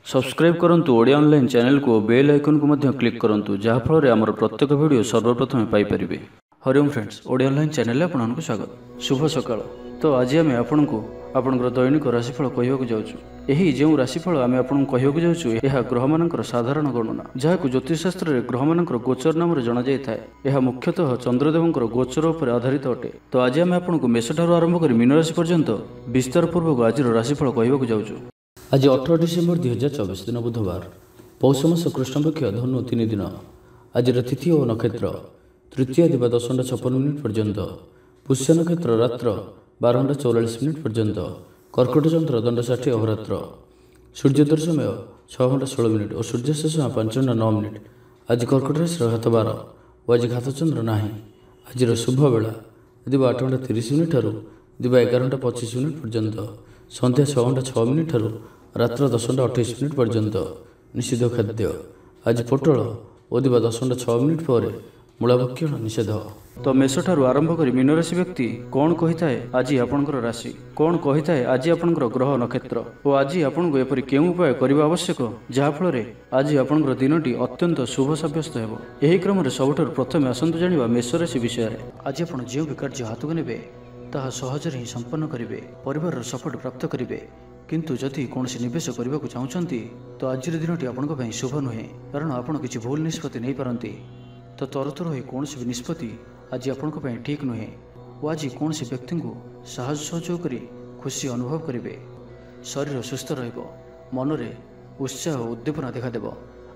Subscribe करंतु Odia online channel को bell icon को मध्य क्लिक करंतु जहाँ फल आमर प्रत्येक वीडियो सर्वप्रथम Piper. Hariom friends, Odia online channel आपको स्वागत। शुभ सकाळ। तो आज आम आपको आपणकर दैनिक राशिफल कहवाक जाऊँ। यही जो राशिफल आम आपको कहवाक जाऊँ यह ग्रह मानकर साधारण गणना जहाँ ज्योतिषशास्त्र में ग्रह मानकर गोचर नाम जना जाए। यह मुख्यतः चंद्रदेवंकर गोचर उपर आधारित अटे। तो आज आम आपको मेष ठार आरंभ कर मीन राशि पर्यंत विस्तार पूर्वक आज राशिफल कहवाक जाऊँ। आज 18 डिसेम्बर 2024 दिन बुधवार, पौष मास कृष्णपक्ष धनु 3 दिन। आज तिथि और नक्षत्र तृतीय दिवा 10:56 पर्यंत, पुष्य नक्षत्र रात्र 12:44 पर्यंत, कर्कट चंद्र दंड 60 अहोरात्र, सूर्योदय समय 6:16 और सूर्यास्त समय 5:09। आज कर्कट राशि हाथ 12 और आज घात चंद्र ना। आज शुभ बेला दिवा 8:30 ठारू दिवा 11:25 पर्यंत, संध्या 6:06 ठारू रात्र 10:28 पर्यंत। निषिद्ध खाद्य आज पोटल और दिवा 10:06 पर मूलाभक्षण निषेध। तो मेष ठारू आरंभ कर मीन राशि व्यक्ति कौन कही है आज आपंकर राशि, कौन कही है आज आपंकर ग्रह नक्षत्र और आज आपको एपरी केउं उपाय करने आवश्यक जहाँफल आज आपंकर दिनटी अत्यंत शुभ सब्यस्त हो। यही क्रम सबुठ प्रथम आसतु जाना मेष राशि विषय। आज आप जो भी कार्य हाथ को ने ताहा सहजरे ही संपन्न करेंगे, परिवार सपोर्ट प्राप्त करेंगे। किंतु जदि कौन निवेश करने को चाहते तो आज दिनटी आपंप शुभ नुहे, कारण आपड़ किसी भूल निष्पत्ति नहीं पारती। तो तरतर हो कौन भी निष्पत्ति आज आपंप ठीक नुहे और आज कौन व्यक्ति को साहस सहयोग कर खुशी अनुभव करेंगे। शरीर सुस्थ मन में उत्साह और उद्दीपना देखादेव।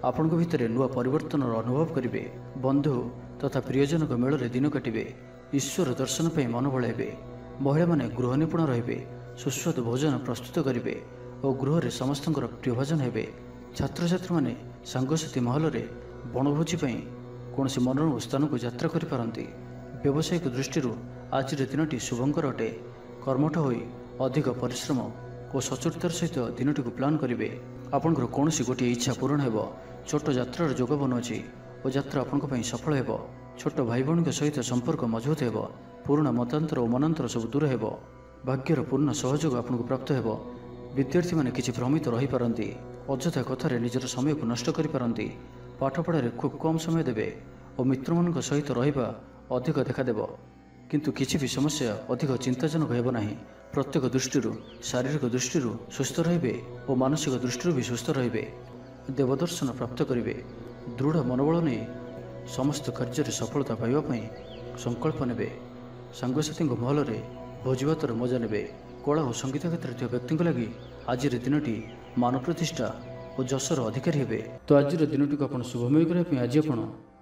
आपण भितर नुआ परिवर्तन अनुभव करेंगे। बंधु तथा प्रियजन मेल दिन काटे। ईश्वर दर्शन पर मन बढ़ाइबे। महिला माने गृह निपुण रे, सुस्वादु भोजन प्रस्तुत करेंगे और गृह में समस्त प्रियभाजन हे। छात्र छात्री मैंने सांगसाथी महल में बनभोजी कौन मनोरम स्थान को यात्रा करपारती। व्यावसायिक दृष्टि आज दिनटी शुभंकर अटे। कर्मठ हो अधिक परिश्रम और सचोटतार सहित दिनटी को प्लां करेंगे। आपंकर कौन गोटे इच्छा पूरण हो। छोट यात्रार जोग बनुची और यात्रा आपण सफल हो। छोट भाई भाई सहित संपर्क मजबूत हो। पुराणा मतांतर और मनांतर सब दूर हो। भाग्यर पूर्ण सहयोग आपको प्राप्त हो। विद्यार्थी मैंने किसी भ्रमित रही पारती। अଯଥା कथार निजर समय को नष्ट करें। पाठपढ़े खूब कम समय देवे और मित्र मान सहित रहा अधिक देखादेव। किंतु किसी भी समस्या अधिक चिंताजनक हो ना। प्रत्येक दृष्टि शारीरिक दृष्टि सुस्थ रे और मानसिक दृष्टि भी सुस्थ रे। देवदर्शन प्राप्त करेंगे। दृढ़ मनोबल नहीं समस्त कार्य सफलता पाइबापी संकल्प ने। सांगसाथी महल में भोजभातर मजा ने। कला और संगीत क्षेत्र व्यक्ति लगी आज दिनटी मान प्रतिष्ठा और जशर अधिकारी हे। तो आज दिनटी को आप शुभमय करने आज आप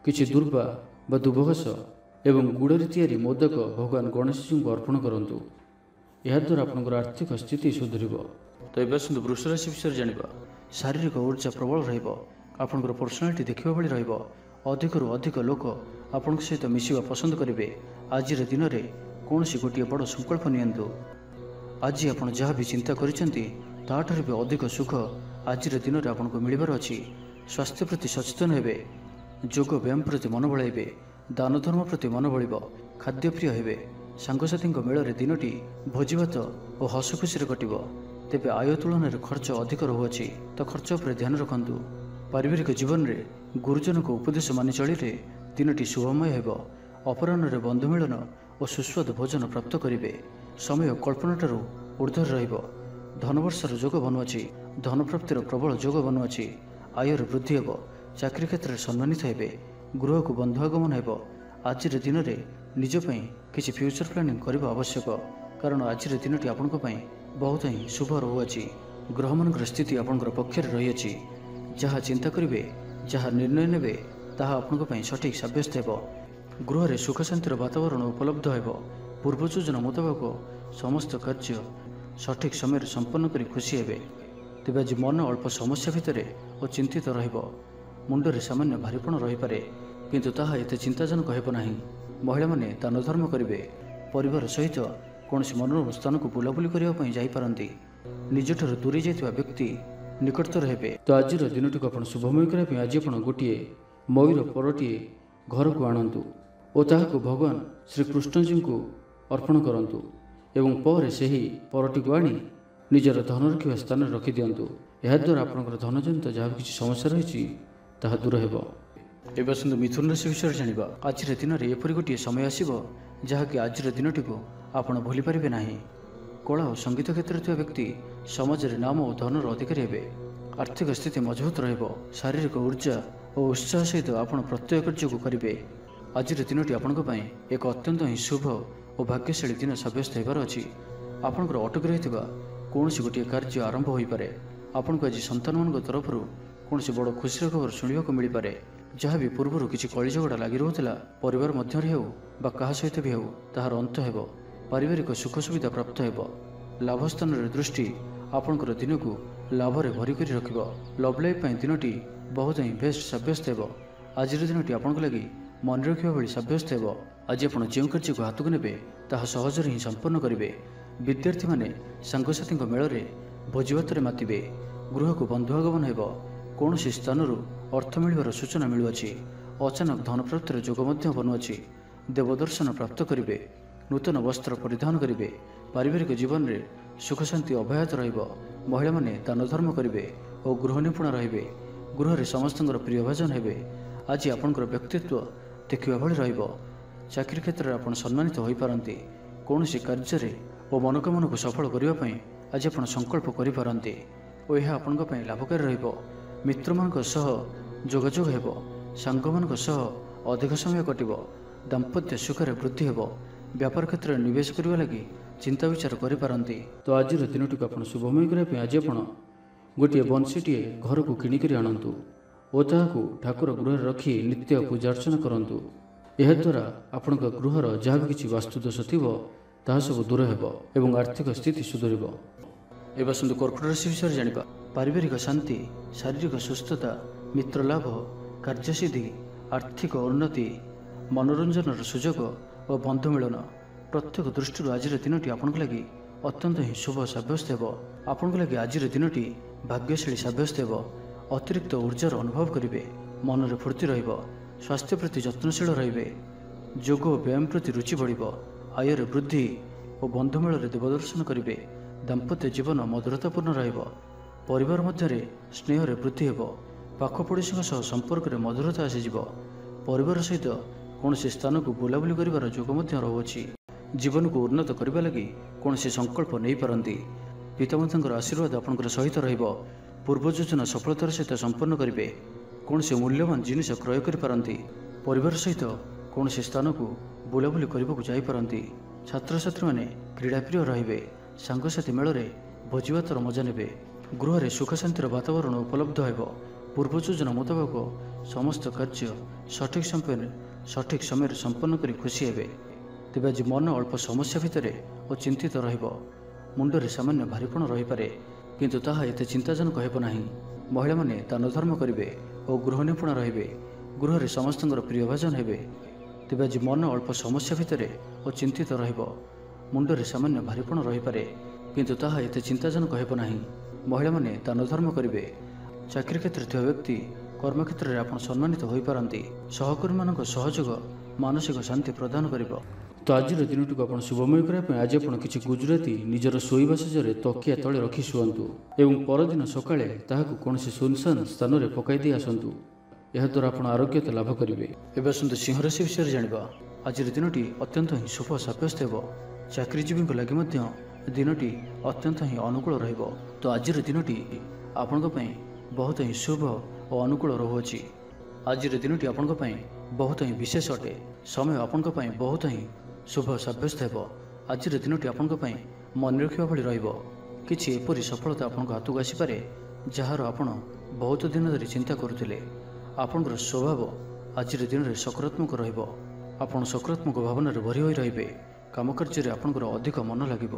किसी दुर्वा व दुबघास एवं गुड़े तैयारी मोदक भगवान गणेश जी को अर्पण करूँ। याद्वारा आपंकर आर्थिक स्थिति सुधर। तो ये आसतु वृष राशि विषय जाना। शारीरिक ऊर्जा प्रबल रपंकर पर्सनालीटी देखा भाई रधिक अधिक लोक आपण सहित मिसवा पसंद करेंगे। आज दिन में कौन गोटे बड़ संकल्प नियंतु। आज आप जहाँ भी चिंता कर भी अधिक सुख आज दिन में आपको मिलबार अच्छी। स्वास्थ्य प्रति सचेतन हे। जोग व्यायाम प्रति मन बढ़ाइबे। दान धर्म प्रति मन बढ़। खाद्यप्रिय हे। सांगसाथी मेल में दिनटी भोजीभात और हस खुशी कटब। तेज आय तुलन में खर्च अधिक रोचे तो खर्च पर ध्यान रखु। पारिवारिक जीवन में गुरुजन को उपदेश मानि चलिए दिनटी शुभमय हो। अपराह्न बंधु मिलन और सुस्वादु भोजन प्राप्त करेंगे। समय कल्पना ठारू ऊर्धर धनवर्षर जोग बनुची। धन प्राप्तिर प्रबल जोग बनुची। आयर वृद्धि हे। चाकरी क्षेत्र में सम्मानित हे। गृह को बंधु आगमन हो। आज दिन में निजपाई किसी फ्यूचर प्लानिंग करने आवश्यक, कारण आज दिनटी आपण बहुत ही शुभ रोचे। ग्रह मान स्थिति आपंकर पक्ष रही। जहाँ चिंता करेंगे, जहाँ निर्णय ने ताहा आपण सठिक सब्यस्त हो। गृह में सुख शांतिर वातावरण उपलब्ध हो। पूर्व योजना मुताबक समस्त कार्य सठिक समय संपन्न कर खुशी हे। तेज आज मन अल्प समस्या भितर और चिंतित रुंडे सामान्य भारीपण रहीपे, किंतु ताहा एते चिंताजनक हेब नहीं। महिला माने दान धर्म करेंगे। परिवार सहित कौन मनोरम स्थान को बुलाबुली करने जापारती। निज ठार दूरी जाइथिबा व्यक्ति निकटतर हेबे। तो आज दिनटी को शुभमय करने आज आप गोटे मयूर परटे घर को आणतु और ताहाको भगवान श्रीकृष्ण जी को अर्पण करंतु एवं पर से ही परटी को आनी ନିଜର ଧନ ରଖିବା ସ୍ଥାନରେ ରଖିଦିଅନ୍ତୁ। ଏହାଦ୍ୱାରା ଆପଣଙ୍କର ଧନଜନିତ ଯାହା କିଛି ସମସ୍ୟା ରହିଛି ତାହା ଦୂର ହେବ। ଏବେ ଆସନ୍ତୁ ମିଥୁନ ରାଶି ବିଷୟରେ ଜାଣିବା। ଆଜିର ଦିନରେ ଏପରି ଗୋଟିଏ ସମୟ ଆସିବ ଯାହାକି ଆଜିର ଦିନଟିକୁ ଆପଣ ଭୁଲି ପାରିବେ ନାହିଁ। କଳା ଓ ସଙ୍ଗୀତ କ୍ଷେତ୍ରରେ ଥିବା ବ୍ୟକ୍ତି ସମାଜରେ ନାମ ଓ ଧନର ଅଧିକାରୀ ହେବେ। ଆର୍ଥିକ ସ୍ଥିତି ମଜବୁତ ରହିବ। ଶାରୀରିକ ଉର୍ଜା ଓ ଉତ୍ସାହ ସହିତ ଆପଣ ପ୍ରତ୍ୟେକ କାର୍ଯ୍ୟକୁ କରିବେ। ଆଜିର ଦିନଟି ଆପଣଙ୍କ ପାଇଁ ଏକ ଅତ୍ୟନ୍ତ ହିଁ ଶୁଭ ଓ ଭାଗ୍ୟଶାଳୀ ଦିନ ସାବ୍ୟସ୍ତ ହେବାର ଅଛି। ଆପଣଙ୍କର ଅଟକି ରହିଥିବା କୌଣସି ଗୋଟିଏ କାର୍ଯ୍ୟ ଆରମ୍ଭ ହୋଇପାରେ। ଆପଣଙ୍କୁ ଆଜି ସନ୍ତାନମାନଙ୍କ ତରଫରୁ କୌଣସି ବଡ଼ ଖୁସିର ଖବର ଶୁଣିବାକୁ ମିଳିପାରେ। ଯାହା ବି ପୂର୍ବରୁ କିଛି କଳିଝଗଡ଼ା ଲାଗି ରହୁଥିଲା, ପରିବାର ମଧ୍ୟରେ ହେଉ ବା କାହା ସହିତ ବି ହେଉ, ତାହାର ଅନ୍ତ ହେବ। ପାରିବାରିକ ସୁଖ ସୁବିଧା ପ୍ରାପ୍ତ ହେବ। ଲାଭ ସ୍ଥାନରେ ଦୃଷ୍ଟି ଆପଣଙ୍କର ଦିନକୁ ଲାଭରେ ଭରି କରି ରଖିବ। ଲଭ୍ ଲାଇଫ୍ ପାଇଁ ଦିନଟି ବହୁତ ହିଁ ବେଷ୍ଟ ସାବ୍ୟସ୍ତ ହେବ। ଆଜିର ଦିନଟି ଆପଣଙ୍କ ଲାଗି ମନେ ରଖିବା ଭଳି ସାବ୍ୟସ୍ତ ହେବ। ଆଜି ଆପଣ ଯେଉଁ କାର୍ଯ୍ୟକୁ ହାତକୁ ନେବେ ତାହା ସହଜରେ ହିଁ ସମ୍ପନ୍ନ କରିବେ। ବିଦ୍ୟାର୍ଥୀମାନେ ସାଙ୍ଗସାଥୀଙ୍କ ମେଳରେ ଭୋଜିଭାତରେ ମାତିବେ। ଗୃହକୁ ବନ୍ଧୁ ଆଗମନ ହେବ। କୌଣସି ସ୍ଥାନରୁ ଅର୍ଥ ମିଳିବାର ସୂଚନା ମିଳୁଅଛି। ଅଚାନକ ଧନପ୍ରାପ୍ତିର ଯୋଗ ମଧ୍ୟ ବନୁଅଛି। ଦେବଦର୍ଶନ ପ୍ରାପ୍ତ କରିବେ। ନୂତନ ବସ୍ତ୍ର ପରିଧାନ କରିବେ। ପାରିବାରିକ ଜୀବନରେ ସୁଖ ଶାନ୍ତି ଅବ୍ୟାହତ ରହିବ। ମହିଳାମାନେ ଦାନ ଧର୍ମ କରିବେ ଓ ଗୃହ ନିପୁଣ ରହିବେ। ଗୃହରେ ସମସ୍ତଙ୍କର ପ୍ରିୟ ଭାଜନ ହେବେ। ଆଜି ଆପଣଙ୍କର ବ୍ୟକ୍ତିତ୍ୱ ଦେଖିବା ଭଳି ରହିବ। ଚାକିରି କ୍ଷେତ୍ରରେ ଆପଣ ସମ୍ମାନିତ ହୋଇପାରନ୍ତି। କୌଣସି କାର୍ଯ୍ୟରେ ଓ ମନୋକାମନାକୁ ସଫଳ କରିବା ପାଇଁ ଆଜି ଆପଣ ସଂକଳ୍ପ କରିପାରନ୍ତି ଓ ଏହା ଆପଣଙ୍କ ପାଇଁ ଲାଭକାରୀ ରହିବ। ମିତ୍ରମାନଙ୍କ ସହ ଯୋଗାଯୋଗ ହେବ। ସାଙ୍ଗମାନଙ୍କ ସହ ଅଧିକ ସମୟ କଟିବ। ଦାମ୍ପତ୍ୟ ସୁଖରେ ବୃଦ୍ଧି ହେବ। ବ୍ୟାପାର କ୍ଷେତ୍ରରେ ନିବେଶ କରିବା ଲାଗି ଚିନ୍ତା ବିଚାର କରିପାରନ୍ତି। ତ ଆଜିର ଦିନଟିକୁ ଆପଣ ଶୁଭମୟ କରିବା ପାଇଁ ଆଜି ଆପଣ ଗୋଟିଏ ବଂଶୀଟିଏ ଘରକୁ କିଣିକରି ଆଣନ୍ତୁ ଓ ତାହାକୁ ଠାକୁର ଗୃହରେ ରଖି ନିତ୍ୟ ପୂଜା ଅର୍ଚ୍ଚନା କରନ୍ତୁ। ଏହାଦ୍ୱାରା ଆପଣଙ୍କ ଗୃହର ଯାହା ବି କିଛି ବାସ୍ତୁଦୋଷ ଥିବ ତାହା ସବୁ ଦୂର ହେବ ଏବଂ ଆର୍ଥିକ ସ୍ଥିତି ସୁଧରିବ। ଏବେ ଆସନ୍ତୁ କର୍କଟ ରାଶି ବିଷୟରେ ଜାଣିବା। ପାରିବାରିକ ଶାନ୍ତି, ଶାରୀରିକ ସୁସ୍ଥତା, ମିତ୍ର ଲାଭ, କାର୍ଯ୍ୟସିଦ୍ଧି, ଆର୍ଥିକ ଉନ୍ନତି, ମନୋରଞ୍ଜନର ସୁଯୋଗ ଓ ବନ୍ଧୁ ମିଳନ ପ୍ରତ୍ୟେକ ଦୃଷ୍ଟିରୁ ଆଜିର ଦିନଟି ଆପଣଙ୍କ ଲାଗି ଅତ୍ୟନ୍ତ ହିଁ ଶୁଭ ସାବ୍ୟସ୍ତ ହେବ। ଆପଣଙ୍କ ଲାଗି ଆଜିର ଦିନଟି ଭାଗ୍ୟଶାଳୀ ସାବ୍ୟସ୍ତ ହେବ। ଅତିରିକ୍ତ ଉର୍ଜାର ଅନୁଭବ କରିବେ। ମନରେ ଫୁର୍ତ୍ତି ରହିବ। ସ୍ୱାସ୍ଥ୍ୟ ପ୍ରତି ଯତ୍ନଶୀଳ ରହିବେ। ଯୋଗ ଓ ବ୍ୟାୟାମ ପ୍ରତି ରୁଚି ବଢ଼ିବ। ଆୟରେ ବୃଦ୍ଧି ଓ ବନ୍ଧୁମେଳରେ ଦେବଦର୍ଶନ କରିବେ। ଦାମ୍ପତ୍ୟ ଜୀବନ ମଧୁରତାପୂର୍ଣ୍ଣ ରହିବ। ପରିବାର ମଧ୍ୟରେ ସ୍ନେହରେ ବୃଦ୍ଧି ହେବ। ପାଖ ପଡ଼ୋଶୀଙ୍କ ସହ ସମ୍ପର୍କରେ ମଧୁରତା ଆସିଯିବ। ପରିବାର ସହିତ କୌଣସି ସ୍ଥାନକୁ ବୁଲାବୁଲି କରିବାର ଯୋଗ ମଧ୍ୟ ରହୁଅଛି। ଜୀବନକୁ ଉନ୍ନତ କରିବା ଲାଗି କୌଣସି ସଂକଳ୍ପ ନେଇପାରନ୍ତି। ପିତାମାତାଙ୍କର ଆଶୀର୍ବାଦ ଆପଣଙ୍କର ସହିତ ରହିବ। ପୂର୍ବ ଯୋଜନା ସଫଳତାର ସହିତ ସମ୍ପନ୍ନ କରିବେ। କୌଣସି ମୂଲ୍ୟବାନ ଜିନିଷ କ୍ରୟ କରିପାରନ୍ତି। ପରିବାର ସହିତ କୌଣସି ସ୍ଥାନକୁ ବୁଲାବୁଲି କରିବାକୁ ଯାଇପାରନ୍ତି। ଛାତ୍ରଛାତ୍ରୀମାନେ କ୍ରୀଡ଼ାପ୍ରିୟ ରହିବେ। ସାଙ୍ଗସାଥୀ ମେଳରେ ଭୋଜିଭାତର ମଜା ନେବେ। ଗୃହରେ ସୁଖ ଶାନ୍ତିର ବାତାବରଣ ଉପଲବ୍ଧ ହେବ। ପୂର୍ବ ଯୋଜନା ମୁତାବକ ସମସ୍ତ କାର୍ଯ୍ୟ ସଠିକ୍ ସମୟରେ ସମ୍ପନ୍ନ କରି ଖୁସି ହେବେ। ତେବେ ଆଜି ମନ ଅଳ୍ପ ସମସ୍ୟା ଭିତରେ ଓ ଚିନ୍ତିତ ରହିବ। ମୁଣ୍ଡରେ ସାମାନ୍ୟ ଭାରିପଣ ରହିପାରେ, କିନ୍ତୁ ତାହା ଏତେ ଚିନ୍ତାଜନକ ହେବ ନାହିଁ। ମହିଳାମାନେ ଦାନ ଧର୍ମ କରିବେ ଓ ଗୃହ ନିପୁଣ ରହିବେ। ଗୃହରେ ସମସ୍ତଙ୍କର ପ୍ରିୟ ଭାଜନ ହେବେ। ତେବେ ଆଜି ମନ ଅଳ୍ପ ସମସ୍ୟା ଭିତରେ ଓ ଚିନ୍ତିତ ରହିବ। ମୁଣ୍ଡରେ ସାମାନ୍ୟ ଭାରିପଣ ରହିପାରେ, କିନ୍ତୁ ତାହା ଏତେ ଚିନ୍ତାଜନକ ହେବ ନାହିଁ। ମହିଳାମାନେ ଦାନ ଧର୍ମ କରିବେ। ଚାକିରି କ୍ଷେତ୍ରରେ ଥିବା ବ୍ୟକ୍ତି କର୍ମକ୍ଷେତ୍ରରେ ଆପଣ ସମ୍ମାନିତ ହୋଇପାରନ୍ତି। ସହକର୍ମୀମାନଙ୍କ ସହଯୋଗ ମାନସିକ ଶାନ୍ତି ପ୍ରଦାନ କରିବ। ତ ଆଜିର ଦିନଟିକୁ ଆପଣ ଶୁଭମୟ କରିବା ପାଇଁ ଆଜି ଆପଣ କିଛି ଗୁଜୁରାତି ନିଜର ଶୋଇବା ଶେଯରେ ତକିଆ ତଳେ ରଖି ଶୁଅନ୍ତୁ ଏବଂ ପରଦିନ ସକାଳେ ତାହାକୁ କୌଣସି ସୁନସାନ ସ୍ଥାନରେ ପକାଇ ଦେଇ ଆସନ୍ତୁ। ଏହାଦ୍ୱାରା ଆପଣ ଆରୋଗ୍ୟତା ଲାଭ କରିବେ। ଏବେ ଆସନ୍ତୁ ସିଂହ ରାଶି ବିଷୟରେ ଜାଣିବା। ଆଜିର ଦିନଟି ଅତ୍ୟନ୍ତ ହିଁ ଶୁଭ ସାବ୍ୟସ୍ତ ହେବ। ଚାକିରିଜୀବୀଙ୍କ ଲାଗି ମଧ୍ୟ ଦିନଟି ଅତ୍ୟନ୍ତ ହିଁ ଅନୁକୂଳ ରହିବ। ତ ଆଜିର ଦିନଟି ଆପଣଙ୍କ ପାଇଁ ବହୁତ ହିଁ ଶୁଭ ଓ ଅନୁକୂଳ ରହୁଅଛି। ଆଜିର ଦିନଟି ଆପଣଙ୍କ ପାଇଁ ବହୁତ ହିଁ ବିଶେଷ ଅଟେ। ସମୟ ଆପଣଙ୍କ ପାଇଁ ବହୁତ ହିଁ ଶୁଭ ସାବ୍ୟସ୍ତ ହେବ। ଆଜିର ଦିନଟି ଆପଣଙ୍କ ପାଇଁ ମନେ ରଖିବା ଭଳି ରହିବ। କିଛି ଏପରି ସଫଳତା ଆପଣଙ୍କ ହାତକୁ ଆସିପାରେ ଯାହାର ଆପଣ ବହୁତ ଦିନ ଧରି ଚିନ୍ତା କରୁଥିଲେ। ଆପଣଙ୍କର ସ୍ୱଭାବ ଆଜିର ଦିନରେ ସକାରାତ୍ମକ ରହିବ। ଆପଣ ସକାରାତ୍ମକ ଭାବନାରେ ଭରି ହୋଇ ରହିବେ। କାମକାର୍ଯ୍ୟରେ ଆପଣଙ୍କର ଅଧିକ ମନ ଲାଗିବ।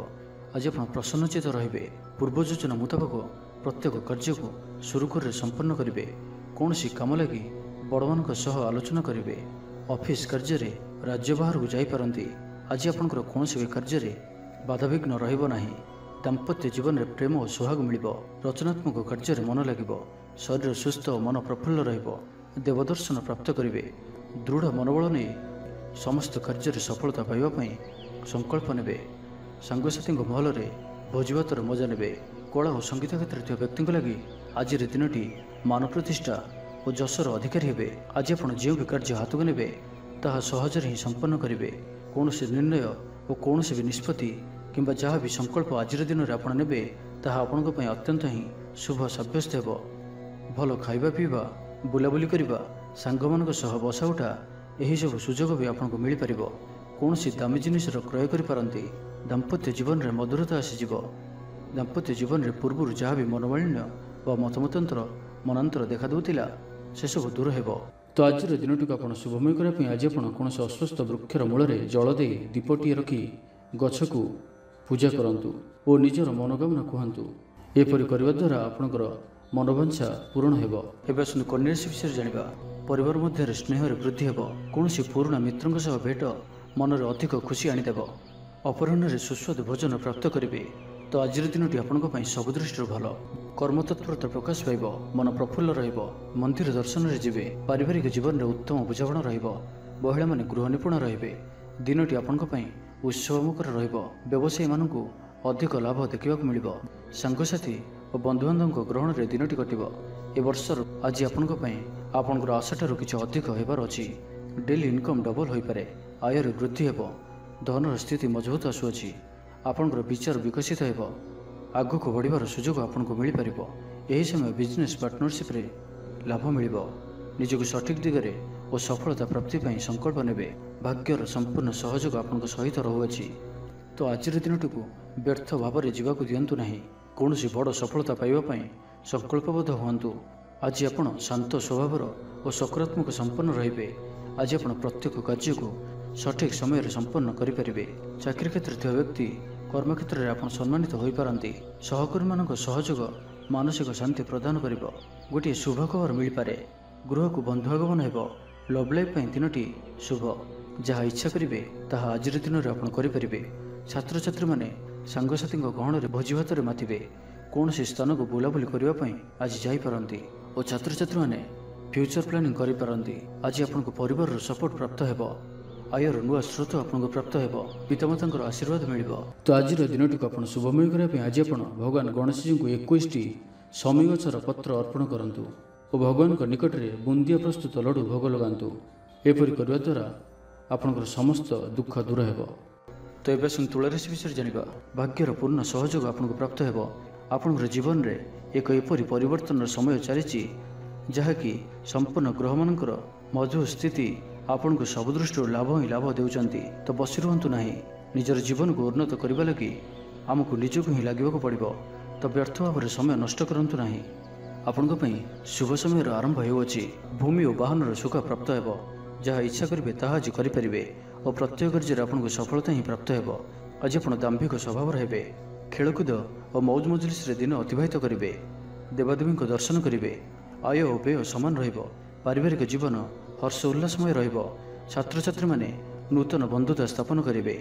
ଆଜି ଆପଣ ପ୍ରସନ୍ନଚିତ ରହିବେ। ପୂର୍ବ ଯୋଜନା ମୁତାବକ ପ୍ରତ୍ୟେକ କାର୍ଯ୍ୟକୁ ସୁରୁଖୁରୁରେ ସମ୍ପନ୍ନ କରିବେ। କୌଣସି କାମ ଲାଗି ବଡ଼ମାନଙ୍କ ସହ ଆଲୋଚନା କରିବେ। ଅଫିସ୍ କାର୍ଯ୍ୟରେ ରାଜ୍ୟ ବାହାରକୁ ଯାଇପାରନ୍ତି। ଆଜି ଆପଣଙ୍କର କୌଣସି ବି କାର୍ଯ୍ୟରେ ବାଧାବିଘ୍ନ ରହିବ ନାହିଁ। ଦାମ୍ପତ୍ୟ ଜୀବନରେ ପ୍ରେମ ଓ ସୁହାଗ ମିଳିବ। ରଚନାତ୍ମକ କାର୍ଯ୍ୟରେ ମନ ଲାଗିବ। ଶରୀର ସୁସ୍ଥ ଓ ମନ ପ୍ରଫୁଲ୍ଲ ରହିବ। ଦେବଦର୍ଶନ ପ୍ରାପ୍ତ କରିବେ। ଦୃଢ଼ ମନୋବଳ ନେଇ ସମସ୍ତ କାର୍ଯ୍ୟରେ ସଫଳତା ପାଇବା ପାଇଁ ସଂକଳ୍ପ ନେବେ। ସାଙ୍ଗସାଥୀଙ୍କ ମହଲରେ ଭୋଜିଭାତର ମଜା ନେବେ। କଳା ଓ ସଙ୍ଗୀତ କ୍ଷେତ୍ରରେ ଥିବା ବ୍ୟକ୍ତିଙ୍କ ଲାଗି ଆଜିର ଦିନଟି ମାନ ପ୍ରତିଷ୍ଠା ଓ ଯଶର ଅଧିକାରୀ ହେବେ। ଆଜି ଆପଣ ଯେଉଁ ବି କାର୍ଯ୍ୟ ହାତକୁ ନେବେ ତାହା ସହଜରେ ହିଁ ସମ୍ପନ୍ନ କରିବେ। କୌଣସି ନିର୍ଣ୍ଣୟ ଓ କୌଣସି ବି ନିଷ୍ପତ୍ତି କିମ୍ବା ଯାହା ବି ସଂକଳ୍ପ ଆଜିର ଦିନରେ ଆପଣ ନେବେ ତାହା ଆପଣଙ୍କ ପାଇଁ ଅତ୍ୟନ୍ତ ହିଁ ଶୁଭ ସାବ୍ୟସ୍ତ ହେବ। ଭଲ ଖାଇବା ପିଇବା, ବୁଲାବୁଲି କରିବା, ସାଙ୍ଗମାନଙ୍କ ସହ ବସା ଉଠା ଏହିସବୁ ସୁଯୋଗ ବି ଆପଣଙ୍କୁ ମିଳିପାରିବ। କୌଣସି ଦାମୀ ଜିନିଷର କ୍ରୟ କରିପାରନ୍ତି। ଦାମ୍ପତ୍ୟ ଜୀବନରେ ମଧୁରତା ଆସିଯିବ। ଦାମ୍ପତ୍ୟ ଜୀବନରେ ପୂର୍ବରୁ ଯାହା ବି ମନୋମାଳିନ୍ୟ ବା ମନାନ୍ତର ଦେଖାଦେଉଥିଲା ସେସବୁ ଦୂର ହେବ। ତ ଆଜିର ଦିନଟିକୁ ଆପଣ ଶୁଭମୟ କରିବା ପାଇଁ ଆଜି ଆପଣ କୌଣସି ଅଶ୍ୱସ୍ଥ ବୃକ୍ଷର ମୂଳରେ ଜଳ ଦେଇ ଦୀପଟିଏ ରଖି ଗଛକୁ ପୂଜା କରନ୍ତୁ ଓ ନିଜର ମନୋକାମନା କୁହନ୍ତୁ। ଏପରି କରିବା ଦ୍ୱାରା ଆପଣଙ୍କର ମନୋବାଞ୍ଛା ପୂରଣ ହେବ। ଏବେ ଆସନ୍ତୁ କନ୍ୟା ରାଶି ବିଷୟରେ ଜାଣିବା। ପରିବାର ମଧ୍ୟରେ ସ୍ନେହରେ ବୃଦ୍ଧି ହେବ। କୌଣସି ପୁରୁଣା ମିତ୍ରଙ୍କ ସହ ଭେଟ ମନରେ ଅଧିକ ଖୁସି ଆଣିଦେବ। ଅପରାହ୍ନରେ ସୁସ୍ୱାଦୁ ଭୋଜନ ପ୍ରାପ୍ତ କରିବେ। ତ ଆଜିର ଦିନଟି ଆପଣଙ୍କ ପାଇଁ ସବୁ ଦୃଷ୍ଟିରୁ ଭଲ। କର୍ମତତ୍ପରତା ପ୍ରକାଶ ପାଇବ। ମନ ପ୍ରଫୁଲ୍ଲ ରହିବ। ମନ୍ଦିର ଦର୍ଶନରେ ଯିବେ। ପାରିବାରିକ ଜୀବନରେ ଉତ୍ତମ ବୁଝାମଣା ରହିବ। ମହିଳାମାନେ ଗୃହ ନିପୁଣ ରହିବେ। ଦିନଟି ଆପଣଙ୍କ ପାଇଁ ଉତ୍ସବମୁଖର ରହିବ। ବ୍ୟବସାୟୀମାନଙ୍କୁ ଅଧିକ ଲାଭ ଦେଖିବାକୁ ମିଳିବ। ସାଙ୍ଗସାଥି ଓ ବନ୍ଧୁବାନ୍ଧବଙ୍କ ଗ୍ରହଣରେ ଦିନଟି କଟିବ। ଏ ବର୍ଷର ଆଜି ଆପଣଙ୍କ ପାଇଁ ଆପଣଙ୍କର ଆଶାଠାରୁ କିଛି ଅଧିକ ହେବାର ଅଛି। ଡେଲି ଇନକମ୍ ଡବଲ ହୋଇପାରେ। ଆୟରେ ବୃଦ୍ଧି ହେବ। ଧନର ସ୍ଥିତି ମଜବୁତ ଆସୁଅଛି। ଆପଣଙ୍କର ବିଚାର ବିକଶିତ ହେବ। ଆଗକୁ ବଢ଼ିବାର ସୁଯୋଗ ଆପଣଙ୍କୁ ମିଳିପାରିବ। ଏହି ସମୟ ବିଜନେସ୍ ପାର୍ଟନରସିପ୍ରେ ଲାଭ ମିଳିବ। ନିଜକୁ ସଠିକ୍ ଦିଗରେ ଓ ସଫଳତା ପ୍ରାପ୍ତି ପାଇଁ ସଂକଳ୍ପ ନେବେ। ଭାଗ୍ୟର ସମ୍ପୂର୍ଣ୍ଣ ସହଯୋଗ ଆପଣଙ୍କ ସହିତ ରହୁଅଛି। ତ ଆଜିର ଦିନଟିକୁ ବ୍ୟର୍ଥ ଭାବରେ ଯିବାକୁ ଦିଅନ୍ତୁ ନାହିଁ। କୌଣସି ବଡ଼ ସଫଳତା ପାଇବା ପାଇଁ ସଂକଳ୍ପବଦ୍ଧ ହୁଅନ୍ତୁ। ଆଜି ଆପଣ ଶାନ୍ତ ସ୍ୱଭାବର ଓ ସକାରାତ୍ମକ ସମ୍ପନ୍ନ ରହିବେ। ଆଜି ଆପଣ ପ୍ରତ୍ୟେକ କାର୍ଯ୍ୟକୁ ସଠିକ୍ ସମୟରେ ସମ୍ପନ୍ନ କରିପାରିବେ। ଚାକିରି କ୍ଷେତ୍ରରେ ଥିବା ବ୍ୟକ୍ତି କର୍ମକ୍ଷେତ୍ରରେ ଆପଣ ସମ୍ମାନିତ ହୋଇପାରନ୍ତି। ସହକର୍ମୀମାନଙ୍କ ସହଯୋଗ ମାନସିକ ଶାନ୍ତି ପ୍ରଦାନ କରିବ। ଗୋଟିଏ ଶୁଭ ଖବର ମିଳିପାରେ। ଗୃହକୁ ବନ୍ଧୁ ଆଗମନ ହେବ। ଲଭ୍ ଲାଇଫ୍ ପାଇଁ ଦିନଟି ଶୁଭ। ଯାହା ଇଚ୍ଛା କରିବେ ତାହା ଆଜିର ଦିନରେ ଆପଣ କରିପାରିବେ। ଛାତ୍ରଛାତ୍ରୀମାନେ ସାଙ୍ଗସାଥୀଙ୍କ ଗହଣରେ ଭୋଜିଭାତରେ ମାତିବେ। କୌଣସି ସ୍ଥାନକୁ ବୁଲାବୁଲି କରିବା ପାଇଁ ଆଜି ଯାଇପାରନ୍ତି ଓ ଛାତ୍ରଛାତ୍ରୀମାନେ ଫ୍ୟୁଚର ପ୍ଲାନିଂ କରିପାରନ୍ତି। ଆଜି ଆପଣଙ୍କୁ ପରିବାରର ସପୋର୍ଟ ପ୍ରାପ୍ତ ହେବ। ଆୟର ନୂଆ ସ୍ରୋତ ଆପଣଙ୍କୁ ପ୍ରାପ୍ତ ହେବ। ପିତାମାତାଙ୍କର ଆଶୀର୍ବାଦ ମିଳିବ। ତ ଆଜିର ଦିନଟିକୁ ଆପଣ ଶୁଭମୟ କରିବା ପାଇଁ ଆଜି ଆପଣ ଭଗବାନ ଗଣେଶଜୀଙ୍କୁ 21ଟି ଶମୀ ଗଛର ପତ୍ର ଅର୍ପଣ କରନ୍ତୁ ଓ ଭଗବାନଙ୍କ ନିକଟରେ ବୁନ୍ଦିଆ ପ୍ରସ୍ତୁତ ଲଡ଼ୁ ଭୋଗ ଲଗାନ୍ତୁ। ଏପରି କରିବା ଦ୍ୱାରା ଆପଣଙ୍କର ସମସ୍ତ ଦୁଃଖ ଦୂର ହେବ। ତ ଏବେ ଆସନ୍ତୁ ତୁଳା ରାଶି ବିଷୟରେ ଜାଣିବା। ଭାଗ୍ୟର ପୂର୍ଣ୍ଣ ସହଯୋଗ ଆପଣଙ୍କୁ ପ୍ରାପ୍ତ ହେବ। ଆପଣଙ୍କର ଜୀବନରେ ଏକ ଏପରି ପରିବର୍ତ୍ତନର ସମୟ ଚାଲିଛି ଯାହାକି ସମ୍ପୂର୍ଣ୍ଣ ଗ୍ରହମାନଙ୍କର ମଧୁର ସ୍ଥିତି ଆପଣଙ୍କୁ ସବୁ ଦୃଷ୍ଟିରୁ ଲାଭ ହିଁ ଲାଭ ଦେଉଛନ୍ତି। ତ ବସି ରୁହନ୍ତୁ ନାହିଁ। ନିଜର ଜୀବନକୁ ଉନ୍ନତ କରିବା ଲାଗି ଆମକୁ ନିଜକୁ ହିଁ ଲାଗିବାକୁ ପଡ଼ିବ। ତ ବ୍ୟର୍ଥ ଭାବରେ ସମୟ ନଷ୍ଟ କରନ୍ତୁ ନାହିଁ। ଆପଣଙ୍କ ପାଇଁ ଶୁଭ ସମୟର ଆରମ୍ଭ ହେଉଅଛି। ଭୂମି ଓ ବାହନର ସୁଖ ପ୍ରାପ୍ତ ହେବ। ଯାହା ଇଚ୍ଛା କରିବେ ତାହା ଆଜି କରିପାରିବେ ଓ ପ୍ରତ୍ୟେକ କାର୍ଯ୍ୟରେ ଆପଣଙ୍କୁ ସଫଳତା ହିଁ ପ୍ରାପ୍ତ ହେବ। ଆଜି ଆପଣ ଦାମ୍ଭିକ ସ୍ୱଭାବର ହେବେ। ଖେଳକୁଦ ଓ ମୌଜ ମଜଲିସରେ ଦିନ ଅତିବାହିତ କରିବେ। ଦେବାଦେବୀଙ୍କ ଦର୍ଶନ କରିବେ। ଆୟ ଓ ବ୍ୟୟ ସମାନ ରହିବ। ପାରିବାରିକ ଜୀବନ ହର୍ଷ ଉଲ୍ଲାସମୟ ରହିବ। ଛାତ୍ରଛାତ୍ରୀମାନେ ନୂତନ ବନ୍ଧୁତା ସ୍ଥାପନ କରିବେ।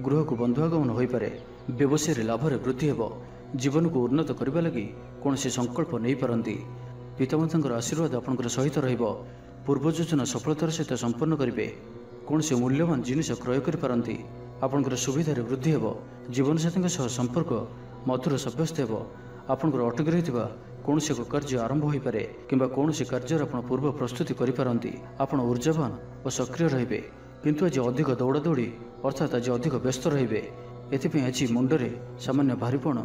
ଗୃହକୁ ବନ୍ଧୁ ଆଗମନ ହୋଇପାରେ। ବ୍ୟବସାୟରେ ଲାଭରେ ବୃଦ୍ଧି ହେବ। ଜୀବନକୁ ଉନ୍ନତ କରିବା ଲାଗି କୌଣସି ସଂକଳ୍ପ ନେଇପାରନ୍ତି। ପିତାମାତାଙ୍କର ଆଶୀର୍ବାଦ ଆପଣଙ୍କର ସହିତ ରହିବ। ପୂର୍ବ ଯୋଜନା ସଫଳତାର ସହିତ ସମ୍ପନ୍ନ କରିବେ। କୌଣସି ମୂଲ୍ୟବାନ ଜିନିଷ କ୍ରୟ କରିପାରନ୍ତି। ଆପଣଙ୍କର ସୁବିଧାରେ ବୃଦ୍ଧି ହେବ। ଜୀବନସାଥୀଙ୍କ ସହ ସମ୍ପର୍କ ମଧୁର ସାବ୍ୟସ୍ତ ହେବ। ଆପଣଙ୍କର ଅଟକି ରହିଥିବା କୌଣସି ଏକ କାର୍ଯ୍ୟ ଆରମ୍ଭ ହୋଇପାରେ କିମ୍ବା କୌଣସି କାର୍ଯ୍ୟରେ ଆପଣ ପୂର୍ବ ପ୍ରସ୍ତୁତି କରିପାରନ୍ତି। ଆପଣ ଉର୍ଜାବାନ ଓ ସକ୍ରିୟ ରହିବେ। କିନ୍ତୁ ଆଜି ଅଧିକ ଦୌଡ଼ାଦୌଡ଼ି ଅର୍ଥାତ୍ ଆଜି ଅଧିକ ବ୍ୟସ୍ତ ରହିବେ। ଏଥିପାଇଁ ଆଜି ମୁଣ୍ଡରେ ସାମାନ୍ୟ ଭାରିପଣ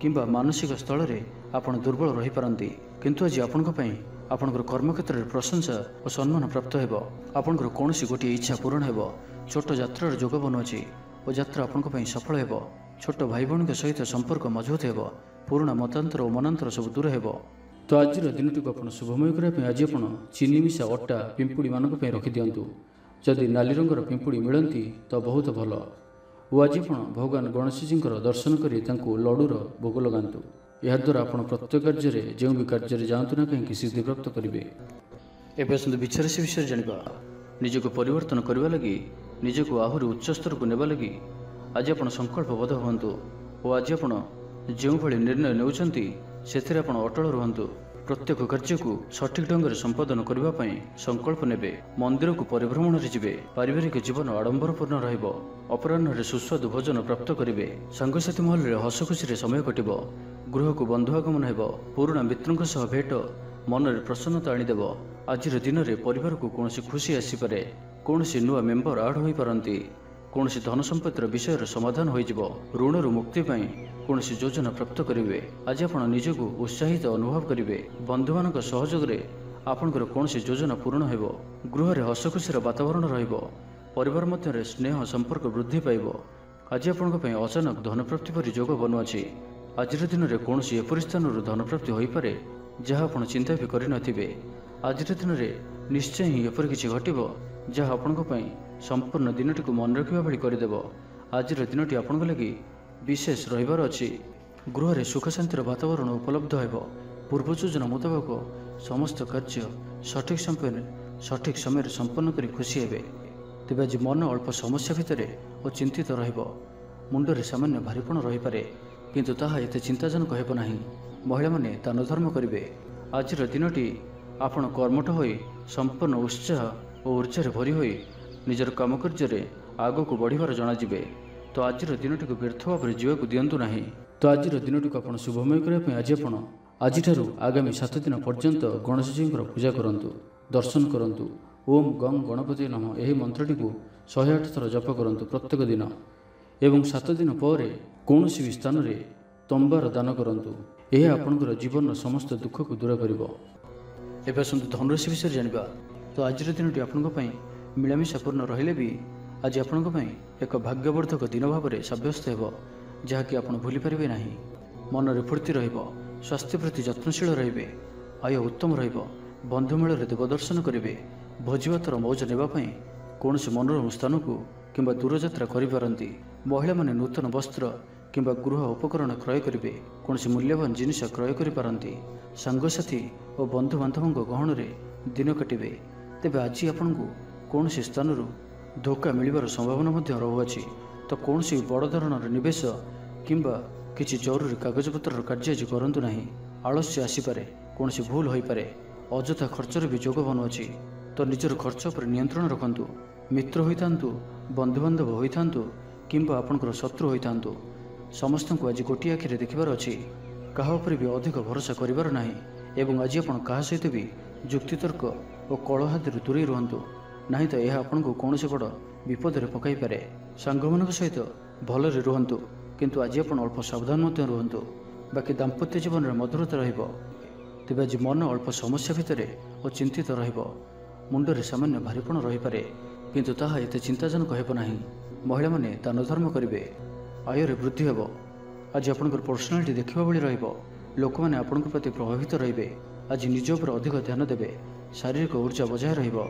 କିମ୍ବା ମାନସିକ ସ୍ଥଳରେ ଆପଣ ଦୁର୍ବଳ ରହିପାରନ୍ତି। କିନ୍ତୁ ଆଜି ଆପଣଙ୍କ ପାଇଁ ଆପଣଙ୍କର କର୍ମକ୍ଷେତ୍ରରେ ପ୍ରଶଂସା ଓ ସମ୍ମାନ ପ୍ରାପ୍ତ ହେବ। ଆପଣଙ୍କର କୌଣସି ଗୋଟିଏ ଇଚ୍ଛା ପୂରଣ ହେବ। ଛୋଟ ଯାତ୍ରାର ଯୋଗ ବନୁଅଛି ଓ ଯାତ୍ରା ଆପଣଙ୍କ ପାଇଁ ସଫଳ ହେବ। ଛୋଟ ଭାଇ ଭଉଣୀଙ୍କ ସହିତ ସମ୍ପର୍କ ମଜବୁତ ହେବ। ପୁରୁଣା ମତାନ୍ତର ଓ ମନାନ୍ତର ସବୁ ଦୂର ହେବ। ତ ଆଜିର ଦିନଟିକୁ ଆପଣ ଶୁଭମୟ କରିବା ପାଇଁ ଆଜି ଆପଣ ଚିନି ମିଶା ଅଟା ପିମ୍ପୁଡ଼ିମାନଙ୍କ ପାଇଁ ରଖିଦିଅନ୍ତୁ। ଯଦି ନାଲି ରଙ୍ଗର ପିମ୍ପୁଡ଼ି ମିଳନ୍ତି ତ ବହୁତ ଭଲ। ଓ ଆଜି ଆପଣ ଭଗବାନ ଗଣେଶଜୀଙ୍କର ଦର୍ଶନ କରି ତାଙ୍କୁ ଲଡ଼ୁର ଭୋଗ ଲଗାନ୍ତୁ। ଏହାଦ୍ୱାରା ଆପଣ ପ୍ରତ୍ୟେକ କାର୍ଯ୍ୟରେ ଯେଉଁ ବି କାର୍ଯ୍ୟରେ ଯାଆନ୍ତୁ ନା କାହିଁକି ସିଦ୍ଧିପ୍ରାପ୍ତ କରିବେ। ଏବେ ଆସନ୍ତୁ ବିଚାରରାଶି ବିଷୟରେ ଜାଣିବା। ନିଜକୁ ପରିବର୍ତ୍ତନ କରିବା ଲାଗି, ନିଜକୁ ଆହୁରି ଉଚ୍ଚ ସ୍ତରକୁ ନେବା ଲାଗି ଆଜି ଆପଣ ସଂକଳ୍ପବଦ୍ଧ ହୁଅନ୍ତୁ ଓ ଆଜି ଆପଣ ଯେଉଁଭଳି ନିର୍ଣ୍ଣୟ ନେଉଛନ୍ତି ସେଥିରେ ଆପଣ ଅଟଳ ରୁହନ୍ତୁ। प्रत्येक कार्य को सठिक ढंग से संपादन करने संकल्प नेबे। मंदिर को परिभ्रमण जीवे। पारिवारिक जीवन आडंबरपूर्ण रहिबो। अपराह्न सुस्वादु भोजन प्राप्त करेंगे। सांगसाथी महल हस खुशी समय कटिब। गृह को बंधु आगमन हेबो। पुराणा मित्रों सह भेट मन में प्रसन्नता आनीदेव। आज दिन में परिवार को कौन खुशी आसीपे। कौन नुआ मेम्बर आड हो पारती। कौन धन संपत्तिर विषय समाधान हो ऋण मुक्ति कौन योजना प्राप्त करेंगे। आज आप निजक उत्साहित अनुभव करेंगे। बंधु मान सहयोग आपणकर कौन योजना पूर्ण हो। गृह हस खुशी वातावरण रहिबार मध्य स्नेह संपर्क वृद्धि पाइब। आज आपण अचानक धन प्राप्ति पर योग बनुआछि। आज दिन में कौन एपरी स्थान धन प्राप्ति हो पारे जहाँ आप चिंता भी करनथिबे। आज दिन में निश्चय ही एपरी किछि घटिबो जहाँ आपण संपूर्ण दिनटी को मन रखा भाई करदेव। आज दिनटी आपण लगी विशेष रहिबार अछि। गृह सुख शांतिर वातावरण उपलब्ध हेब। पूर्व योजना मुताबक समस्त कार्य सठिक समय संपन्न कर खुशी हेबे। तेज आज मन अल्प समस्या भितर और चिंतित रहिबो। मुंडरे सामान्य भारीपण रही पारे किंतु ताहा एते चिंताजनक हेब नाही। महिला माने दान धर्म करिवे। आज दिनटी आपण कर्मठ होई संपूर्ण उत्साह और ऊर्जा भरी होई निजर काम कार्य आग को बढ़िबार जनाजिबे। तो आज दिनटी को व्यर्थ भाव जीवा को दिंतु ना। तो आज दिनटी को आप शुभमय करने आज आज आगामी 7 दिन पर्यंत गणेश जी पूजा करंतु, दर्शन करंतु। ओम गं गणपति नमः यही मंत्रटी को 108 थर जप करंतु प्रत्येक दिन। एवं 7 दिन पर कौन भी स्थान में तंबार दान करंतु। यह आपणकर जीवन समस्त दुख को दूर कर। एवं आसतु धनुराशि विषय जानिबा। तो आज दिनटी आपंपाई मिलामिशापूर्ण रहिले भी आज आपण एक भाग्यवर्धक दिन भाव में सब्यस्त हो जहाँकि आप भूली पारे ना। मन में फूर्ति रहिबो। स्वास्थ्य प्रति जत्नशील रहिबे। आय उत्तम रहिबो। बंधुमेल देवदर्शन करेंगे। भोजीभातर मौज नेबाई कौन मनोरम स्थान को किंबा दूरयात्रा करिपारंती। महिला माने नूतन वस्त्र किंबा गृह उपकरण क्रय करेंगे। कौन मूल्यवान जिनिस क्रय करिपारंती। सांगसाथी और बंधु बांधवों गहन में दिन काटिबे। तेबे आज आपन को कौन स्थान धोखा मिलबार संभावना रहुआछि। तो कौन बड़ धरणर निवेश किंबा किसी जरूरी कागजपत्र कार्य आज करंतु नाही। आलस्य आसीपारे। कौन भूल हो पारे। अजथा खर्चर भी जोग बनुआछि। तो निजर खर्च पर नियंत्रण रखंतु। मित्र होइतांतु, बंधुबांधव होइतांतु किंबा आपणकर शत्रु होइतांतु समस्त को आज गोटे आखिरे देखिबार अछि। काहा उपर भी अधिक भरोसा करिबार नाही। एवं आज आपण काहा सहित भी जुक्तितर्क और कलहादि दूरे रुहंतु नहीं तो यह आपन को कौन बड़ विपद में पकई पारे। सांगमान सहित भलरे रुहंतु किंतु आज आप अल्प सावधान रुहंतु। बाकी दाम्पत्य जीवन में मधुरता रहिबो। तेज आज मन अल्प समस्या भितर और चिंतित रहिबो। मुंडरे सामान्य भारीपण रही पारे किंतु ताहा एते चिंताजनक हेब नाही। महिला माने दान धर्म करिवे। आय वृद्धि हेबो। आज आपनकर पर्सनालिटी देखिबा भली रहिबो। लोक माने आपनकर प्रति प्रभावित रहिबे। आज निज उपर अधिक ध्यान देबे। शारीरिक ऊर्जा बजाय रहिबो।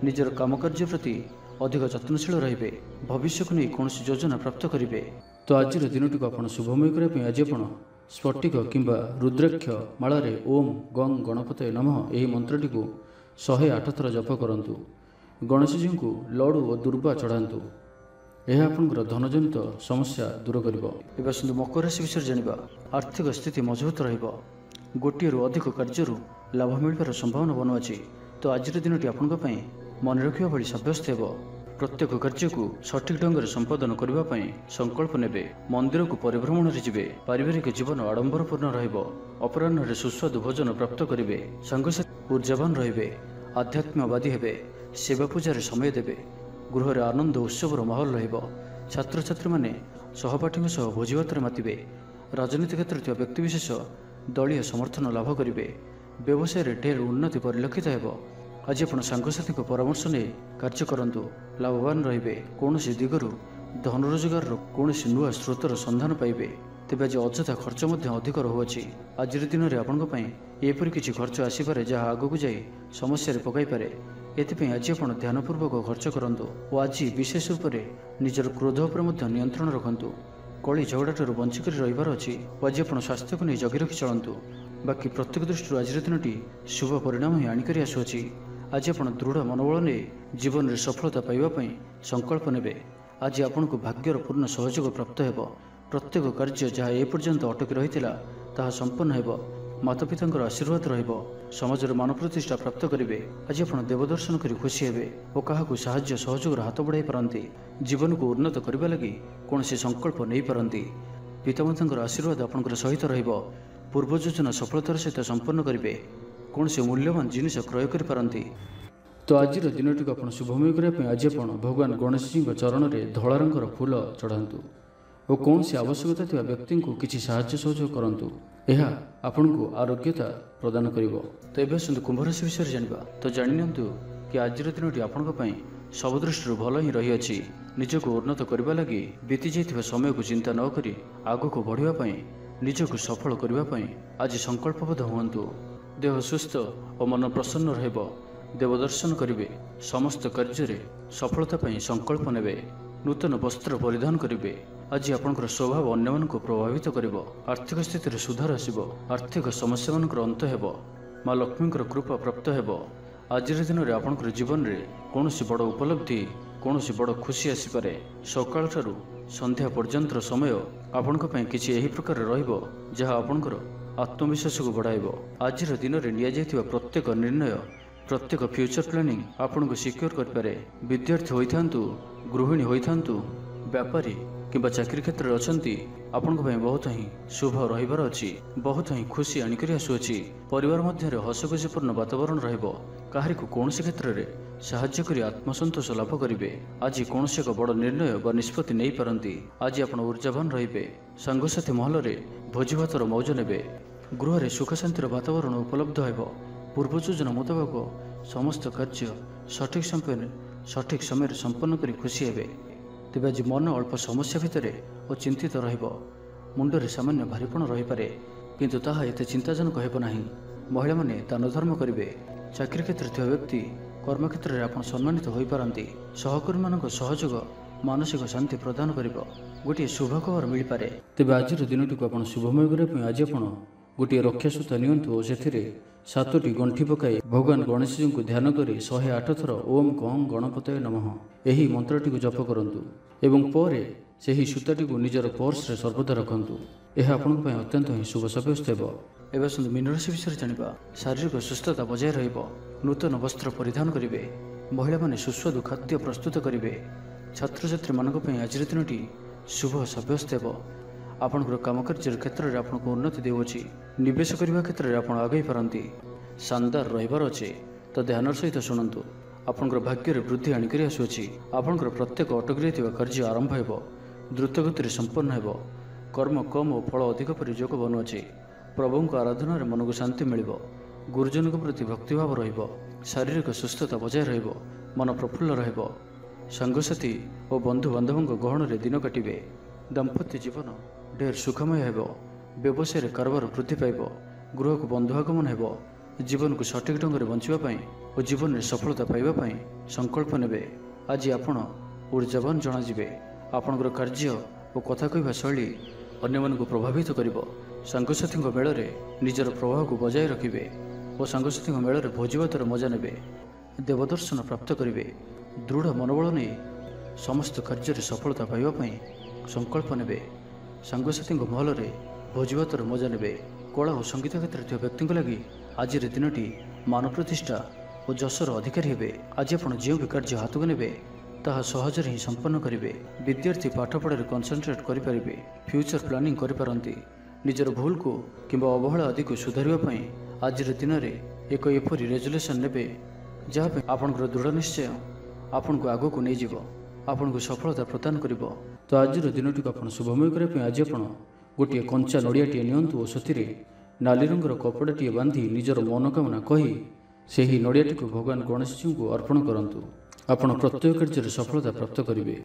निजर काम कार्य प्रति अधिक जत्नशील रहिबे। भविष्य को नहीं कौन योजना प्राप्त करेंगे। तो आज दिनटी को आप शुभमय करने आज आप स्फटिक किंबा रुद्राक्ष मालारे ओम गं गणपतये नमः यही मंत्रटी को 108 थर जप करंतु। गणेश जी को लडू और दुर्वा चढ़ातु। यह आपंकर धनजनित समस्या दूर कर। मकर राशि विषय जानिबा। आर्थिक स्थिति मजबूत रहिबो। गोटे अधिक कार्य लाभ मिलबार संभावना बनुआछि। तो आज दिनटी आपंपाई मन रखा भाई सब्यस्त हो। प्रत्येक कार्य को सठिक ढंग से संपादन करने संकल्प नेबे। मंदिर को परिभ्रमण जीवे। पारिवारिक जीवन आडंबरपूर्ण रहिबो। अपराह्न सुस्वादु भोजन प्राप्त करेंगे। सांगसाथी ऊर्जावान रहिबे। आध्यात्मवादी हेबे। सेवा पूजार समय देवे। गृह आनंद उत्सवर माहौल रहिबो। छात्र छात्री माने सहपाठी सह भोजीभातर मातिबे। राजनीति क्षेत्र में व्यक्तिविशेष दलीय समर्थन लाभ करेंगे। व्यवसाय ढेर उन्नति परिलक्षित हेब। आज आप सांगसाथी परामर्श नहीं कार्य करंतु। लाभवान रहिबे। कौन दिगरु धन रोजगार कौन नुआ स्रोतर संधान पाइबे। तेज आज अजथा खर्च अधिक रहुआछि। आज दिन में आपंपाई एपरी किसी खर्च आसीपे जहाँ आग को जाई समस्या पकई पारे। एथिपाई आज आप ध्यानपूर्वक खर्च करंतु और आज विशेष रूप से निजर क्रोध उपर नियंत्रण रखंतु। कली झगड़ाठू बंचिक रहिबार अछि। आज आप स्वास्थ्य को नहीं जगी रखी चलतु। बाकी प्रत्येक दृष्टि आज दिन शुभ परिणाम ही आणिक आसुअछि। आज आप दृढ़ मनोबल ने जीवन में सफलता पाइबापी संकल्प नेबे। आज आपन को भाग्यर पूर्ण सहयोग प्राप्त हेब। प्रत्येक कार्य जहाँ एपर्यंत अटकी रही ताहा संपन्न हेब। ମାତାପିତାଙ୍କର ଆଶୀର୍ବାଦ ରହିବ। ସମାଜରେ ମାନ ପ୍ରତିଷ୍ଠା ପ୍ରାପ୍ତ କରିବେ। ଆଜି ଆପଣ ଦେବଦର୍ଶନ କରି ଖୁସି ହେବେ ଓ କାହାକୁ ସାହାଯ୍ୟ ସହଯୋଗର ହାତ ବଢ଼ାଇ ପାରନ୍ତି। ଜୀବନକୁ ଉନ୍ନତ କରିବା ଲାଗି କୌଣସି ସଂକଳ୍ପ ନେଇପାରନ୍ତି। ପିତାମାତାଙ୍କର ଆଶୀର୍ବାଦ ଆପଣଙ୍କର ସହିତ ରହିବ। ପୂର୍ବ ଯୋଜନା ସଫଳତାର ସହିତ ସମ୍ପନ୍ନ କରିବେ। କୌଣସି ମୂଲ୍ୟବାନ ଜିନିଷ କ୍ରୟ କରିପାରନ୍ତି। ତ ଆଜିର ଦିନଟିକୁ ଆପଣ ଶୁଭମୟ କରିବା ପାଇଁ ଆଜି ଆପଣ ଭଗବାନ ଗଣେଶଜୀଙ୍କ ଚରଣରେ ଧଳା ରଙ୍ଗର ଫୁଲ ଚଢ଼ାନ୍ତୁ ଓ କୌଣସି ଆବଶ୍ୟକତା ଥିବା ବ୍ୟକ୍ତିଙ୍କୁ କିଛି ସାହାଯ୍ୟ ସହଯୋଗ କରନ୍ତୁ। ଏହା ଆପଣଙ୍କୁ ଆରୋଗ୍ୟତା ପ୍ରଦାନ କରିବ। ତ ଏବେ ଆସନ୍ତୁ କୁମ୍ଭ ରାଶି ବିଷୟରେ ଜାଣିବା। ତ ଜାଣିନିଅନ୍ତୁ କି ଆଜିର ଦିନଟି ଆପଣଙ୍କ ପାଇଁ ସବୁ ଦୃଷ୍ଟିରୁ ଭଲ ହିଁ ରହିଅଛି। ନିଜକୁ ଉନ୍ନତ କରିବା ଲାଗି ବିତି ଯାଇଥିବା ସମୟକୁ ଚିନ୍ତା ନ କରି ଆଗକୁ ବଢ଼ିବା ପାଇଁ, ନିଜକୁ ସଫଳ କରିବା ପାଇଁ ଆଜି ସଂକଳ୍ପବଦ୍ଧ ହୁଅନ୍ତୁ। ଦେହ ସୁସ୍ଥ ଓ ମନ ପ୍ରସନ୍ନ ରହିବ। ଦେବଦର୍ଶନ କରିବେ। ସମସ୍ତ କାର୍ଯ୍ୟରେ ସଫଳତା ପାଇଁ ସଂକଳ୍ପ ନେବେ। ନୂତନ ବସ୍ତ୍ର ପରିଧାନ କରିବେ। ଆଜି ଆପଣଙ୍କର ସ୍ୱଭାବ ଅନ୍ୟମାନଙ୍କୁ ପ୍ରଭାବିତ କରିବ। ଆର୍ଥିକ ସ୍ଥିତିରେ ସୁଧାର ଆସିବ। ଆର୍ଥିକ ସମସ୍ୟାମାନଙ୍କର ଅନ୍ତ ହେବ। ମା ଲକ୍ଷ୍ମୀଙ୍କର କୃପା ପ୍ରାପ୍ତ ହେବ। ଆଜିର ଦିନରେ ଆପଣଙ୍କର ଜୀବନରେ କୌଣସି ବଡ଼ ଉପଲବ୍ଧି, କୌଣସି ବଡ଼ ଖୁସି ଆସିପାରେ। ସକାଳଠାରୁ ସନ୍ଧ୍ୟା ପର୍ଯ୍ୟନ୍ତର ସମୟ ଆପଣଙ୍କ ପାଇଁ କିଛି ଏହି ପ୍ରକାର ରହିବ ଯାହା ଆପଣଙ୍କର ଆତ୍ମବିଶ୍ୱାସକୁ ବଢ଼ାଇବ। ଆଜିର ଦିନରେ ନିଆଯାଇଥିବା ପ୍ରତ୍ୟେକ ନିର୍ଣ୍ଣୟ, ପ୍ରତ୍ୟେକ ଫ୍ୟୁଚର ପ୍ଲାନିଂ ଆପଣଙ୍କୁ ସିକ୍ୟୁର କରିପାରେ। ବିଦ୍ୟାର୍ଥୀ ହୋଇଥାନ୍ତୁ, ଗୃହିଣୀ ହୋଇଥାନ୍ତୁ, ବ୍ୟାପାରୀ କିମ୍ବା ଚାକିରୀ କ୍ଷେତ୍ରରେ ଅଛନ୍ତି, ଆପଣଙ୍କ ପାଇଁ ବହୁତ ହିଁ ଶୁଭ ରହିବାର ଅଛି। ବହୁତ ହିଁ ଖୁସି ଆଣିକରି ଆସୁଅଛି। ପରିବାର ମଧ୍ୟରେ ହସଖୁସିପୂର୍ଣ୍ଣ ବାତାବରଣ ରହିବ। କାହାରିକୁ କୌଣସି କ୍ଷେତ୍ରରେ ସାହାଯ୍ୟ କରି ଆତ୍ମସନ୍ତୋଷ ଲାଭ କରିବେ। ଆଜି କୌଣସି ଏକ ବଡ଼ ନିର୍ଣ୍ଣୟ ବା ନିଷ୍ପତ୍ତି ନେଇପାରନ୍ତି। ଆଜି ଆପଣ ଉର୍ଜାବାନ ରହିବେ। ସାଙ୍ଗସାଥୀ ମହଲରେ ଭୋଜିଭାତର ମୌଜ ନେବେ। ଗୃହରେ ସୁଖଶାନ୍ତିର ବାତାବରଣ ଉପଲବ୍ଧ ହେବ। ପୂର୍ବ ଯୋଜନା ମୁତାବକ ସମସ୍ତ କାର୍ଯ୍ୟ ସଠିକ୍ ସମୟରେ ସମ୍ପନ୍ନ କରି ଖୁସି ହେବେ। ତେବେ ଆଜି ମନ ଅଳ୍ପ ସମସ୍ୟା ଭିତରେ ଓ ଚିନ୍ତିତ ରହିବ। ମୁଣ୍ଡରେ ସାମାନ୍ୟ ଭାରିପଣ ରହିପାରେ, କିନ୍ତୁ ତାହା ଏତେ ଚିନ୍ତାଜନକ ହେବ ନାହିଁ। ମହିଳାମାନେ ଦାନ ଧର୍ମ କରିବେ। ଚାକିରୀ କ୍ଷେତ୍ରରେ ଥିବା ବ୍ୟକ୍ତି କର୍ମକ୍ଷେତ୍ରରେ ଆପଣ ସମ୍ମାନିତ ହୋଇପାରନ୍ତି। ସହକର୍ମୀମାନଙ୍କ ସହଯୋଗ ମାନସିକ ଶାନ୍ତି ପ୍ରଦାନ କରିବ। ଗୋଟିଏ ଶୁଭ ଖବର ମିଳିପାରେ। ତେବେ ଆଜିର ଦିନଟିକୁ ଆପଣ ଶୁଭମୟ କରିବା ପାଇଁ ଆଜି ଆପଣ ଗୋଟିଏ ରକ୍ଷାସୂତା ନିଅନ୍ତୁ ଓ ସେଥିରେ 7ଟି ଗଣ୍ଠି ପକାଇ ଭଗବାନ ଗଣେଶଜୀଙ୍କୁ ଧ୍ୟାନ କରି 108 ଥର ଓମ୍ କଂ ଗଣପତୟେ ନମଃ ଏହି ମନ୍ତ୍ରଟିକୁ ଜପ କରନ୍ତୁ ଏବଂ ପରେ ସେହି ସୂତାଟିକୁ ନିଜର ପର୍ସରେ ସର୍ବଦା ରଖନ୍ତୁ। ଏହା ଆପଣଙ୍କ ପାଇଁ ଅତ୍ୟନ୍ତ ହିଁ ଶୁଭ ସାବ୍ୟସ୍ତ ହେବ। ଏବେ ଆସନ୍ତୁ ମୀନ ରାଶି ବିଷୟରେ ଜାଣିବା। ଶାରୀରିକ ସୁସ୍ଥତା ବଜାୟ ରହିବ। ନୂତନ ବସ୍ତ୍ର ପରିଧାନ କରିବେ। ମହିଳାମାନେ ସୁସ୍ୱାଦୁ ଖାଦ୍ୟ ପ୍ରସ୍ତୁତ କରିବେ। ଛାତ୍ରଛାତ୍ରୀମାନଙ୍କ ପାଇଁ ଆଜିର ଦିନଟି ଶୁଭ ସାବ୍ୟସ୍ତ ହେବ। ଆପଣଙ୍କର କାମକାର୍ଯ୍ୟର କ୍ଷେତ୍ରରେ ଆପଣଙ୍କୁ ଉନ୍ନତି ଦେଉଅଛି। ନିବେଶ କରିବା କ୍ଷେତ୍ରରେ ଆପଣ ଆଗେଇ ପାରନ୍ତି। ଶାନଦାର ରହିବାର ଅଛି, ତ ଧ୍ୟାନର ସହିତ ଶୁଣନ୍ତୁ। ଆପଣଙ୍କର ଭାଗ୍ୟରେ ବୃଦ୍ଧି ଆଣିକରି ଆସୁଅଛି। ଆପଣଙ୍କର ପ୍ରତ୍ୟେକ ଅଟକି ରହିଥିବା କାର୍ଯ୍ୟ ଆରମ୍ଭ ହେବ। ଦ୍ରୁତଗତିରେ ସମ୍ପନ୍ନ ହେବ। କର୍ମ କମ୍ ଓ ଫଳ ଅଧିକ ପରି ଯୋଗ ବନୁଅଛି। ପ୍ରଭୁଙ୍କ ଆରାଧନାରେ ମନକୁ ଶାନ୍ତି ମିଳିବ। ଗୁରୁଜନଙ୍କ ପ୍ରତି ଭକ୍ତିଭାବ ରହିବ। ଶାରୀରିକ ସୁସ୍ଥତା ବଜାୟ ରହିବ। ମନ ପ୍ରଫୁଲ୍ଲ ରହିବ। ସାଙ୍ଗସାଥୀ ଓ ବନ୍ଧୁବାନ୍ଧବଙ୍କ ଗହଣରେ ଦିନ କାଟିବେ। ଦାମ୍ପତ୍ୟ ଜୀବନ ଢେର ସୁଖମୟ ହେବ। ବ୍ୟବସାୟରେ କାରବାର ବୃଦ୍ଧି ପାଇବ। ଗୃହକୁ ବନ୍ଧୁ ଆଗମନ ହେବ। ଜୀବନକୁ ସଠିକ୍ ଢଙ୍ଗରେ ବଞ୍ଚିବା ପାଇଁ ଓ ଜୀବନରେ ସଫଳତା ପାଇବା ପାଇଁ ସଂକଳ୍ପ ନେବେ। ଆଜି ଆପଣ ଉର୍ଜାବାନ ଜଣାଯିବେ। ଆପଣଙ୍କର କାର୍ଯ୍ୟ ଓ କଥା କହିବା ଶୈଳୀ ଅନ୍ୟମାନଙ୍କୁ ପ୍ରଭାବିତ କରିବ। ସାଙ୍ଗସାଥୀଙ୍କ ମେଳରେ ନିଜର ପ୍ରଭାବକୁ ବଜାୟ ରଖିବେ ଓ ସାଙ୍ଗସାଥୀଙ୍କ ମେଳରେ ଭୋଜିଭାତର ମଜା ନେବେ। ଦେବଦର୍ଶନ ପ୍ରାପ୍ତ କରିବେ। ଦୃଢ଼ ମନୋବଳ ନେଇ ସମସ୍ତ କାର୍ଯ୍ୟରେ ସଫଳତା ପାଇବା ପାଇଁ ସଂକଳ୍ପ ନେବେ। ସାଙ୍ଗସାଥୀଙ୍କ ମହଲରେ ଭୋଜିଭାତର ମଜା ନେବେ। କଳା ଓ ସଙ୍ଗୀତ କ୍ଷେତ୍ରରେ ଥିବା ବ୍ୟକ୍ତିଙ୍କ ଲାଗି ଆଜିର ଦିନଟି ମାନ ପ୍ରତିଷ୍ଠା ଓ ଯଶର ଅଧିକାରୀ ହେବେ। ଆଜି ଆପଣ ଯେଉଁ ବି କାର୍ଯ୍ୟ ହାତକୁ ନେବେ ତାହା ସହଜରେ ହିଁ ସମ୍ପନ୍ନ କରିବେ। ବିଦ୍ୟାର୍ଥୀ ପାଠପଢ଼ାରେ କନସେନ୍ଟ୍ରେଟ୍ କରିପାରିବେ। ଫ୍ୟୁଚର ପ୍ଲାନିଂ କରିପାରନ୍ତି। ନିଜର ଭୁଲକୁ କିମ୍ବା ଅବହେଳା ଆଦିକୁ ସୁଧାରିବା ପାଇଁ ଆଜିର ଦିନରେ ଏକ ଏପରି ରେଜୁଲେସନ୍ ନେବେ ଯାହା ପାଇଁ ଆପଣଙ୍କର ଦୃଢ଼ ନିଶ୍ଚୟ ଆପଣଙ୍କୁ ଆଗକୁ ନେଇଯିବ, ଆପଣଙ୍କୁ ସଫଳତା ପ୍ରଦାନ କରିବ। ତ ଆଜିର ଦିନଟିକୁ ଆପଣ ଶୁଭମୟ କରିବା ପାଇଁ ଆଜି ଆପଣ ଗୋଟିଏ କଞ୍ଚା ନଡ଼ିଆଟିଏ ନିଅନ୍ତୁ ଓ ସେଥିରେ ନାଲି ରଙ୍ଗର କପଡ଼ାଟିଏ ବାନ୍ଧି ନିଜର ମନୋକାମନା କହି ସେହି ନଡ଼ିଆଟିକୁ ଭଗବାନ ଗଣେଶଜୀଙ୍କୁ ଅର୍ପଣ କରନ୍ତୁ। ଆପଣ ପ୍ରତ୍ୟେକ କାର୍ଯ୍ୟରେ ସଫଳତା ପ୍ରାପ୍ତ କରିବେ।